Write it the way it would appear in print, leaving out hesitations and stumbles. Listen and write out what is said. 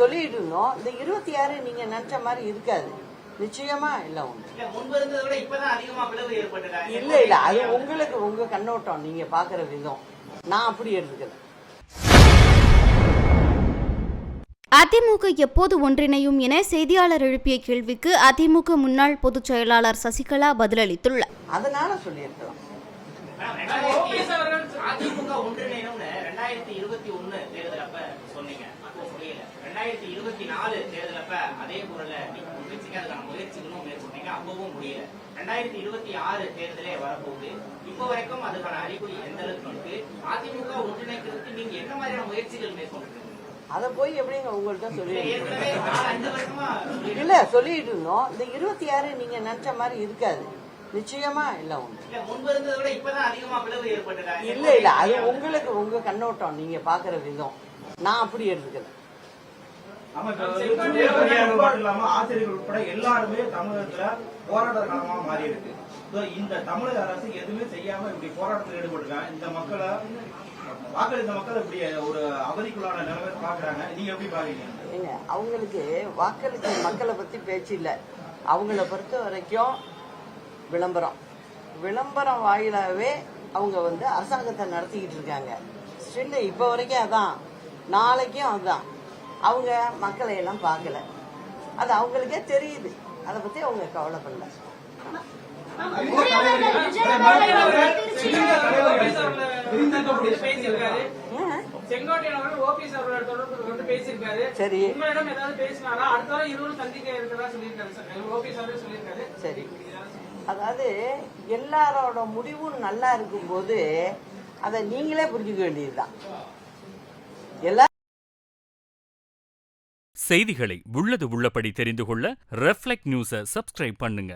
சொல்லிட்டு இருந்தோம். இந்த 26 நீங்க நினைச்ச மாதிரி இருக்காது, நிச்சயமா இல்ல ஒண்ணு. இல்ல அது உங்களுக்கு உங்க கண்ணோட்டம், நீங்க பாக்குற விதம். நான் அப்படி எடுத்துக்கிறேன். அதிமுக எப்போது ஒன்றிணையும் என செய்தியாளர் எழுப்பிய கேள்விக்கு அதிமுக முன்னாள் பொதுச் செயலாளர் சசிகலா பதிலளித்துள்ளார். அதனால சொல்லியிருக்கலாம். அதிமுக ஒன்றிணையும் 2021 தேர்தல் அப்ப சொன்னீங்க, அப்போ முடியல. 2024 தேர்தல் அப்ப அதே குரல்ல அதுக்கான முயற்சிகளும் மேற்கொண்டீங்க, அப்பவும் முடியல. 2026 தேர்தலே வரப்போகுது. இப்போ வரைக்கும் அதுக்கான அறிகுறி எந்த அளவுக்கு இருக்கு? அதிமுக ஒன்றிணைக்கிறதுக்கு நீங்க என்ன மாதிரியான முயற்சிகள் மேற்கொண்டிருக்கீங்க? அதை போய் எப்படிங்க உங்கள்கிட்ட சொல்லிட்டு இல்ல சொல்லிட்டு இருந்தோம். இந்த 26 நீங்க நினைச்ச மாதிரி இருக்காது, நிச்சயமா இல்ல ஒண்ணு. இல்ல அது உங்களுக்கு உங்க கண்ணோட்டம், நீங்க பாக்குற விதம். நான் அப்படி எடுத்துக்கிறேன். ஆசிரியர்கள் உட்பட எல்லாருமே தமிழகத்துல போராட்ட காலமா மாறி இருக்கு. இந்த தமிழக அரசு எதுவுமே செய்யாம இப்படி போராட்டத்தில் ஈடுபட்டிருக்காங்க. இந்த மக்களை வாக்களித்த மக்கள் இப்படி ஒரு அவதிக்குள்ளான நிலைமை பாக்குறாங்க. நீங்க எப்படி பாக்குறீங்க? அவங்களுக்கு வாக்களித்த மக்களை பத்தி பேச்சு இல்ல. அவங்கள பொறுத்த வரைக்கும் விளம்பரம் வாயிலாவே அவங்க அரசாங்கத்தை நடத்திக்கிட்டு இருக்காங்க. ஸ்டில் இப்ப வரைக்கும் அதான், நாளைக்கும் அதுதான். அவங்க மக்களை எல்லாம் பார்க்கல, அது அவங்களுக்கே தெரியுது. அதை பத்தி அவங்க கவலைப்படல. சரி சரி, அதாவது எல்லாரோட முடிவும் நல்லா இருக்கும்போது அதை நீங்களே புரிஞ்சுக்க வேண்டியதுதான். எல்லா செய்திகளை உள்ளது உள்ளபடி தெரிந்து கொள்ள ரெஃப்ளெக்ட் நியூஸை சப்ஸ்கிரைப் பண்ணுங்க.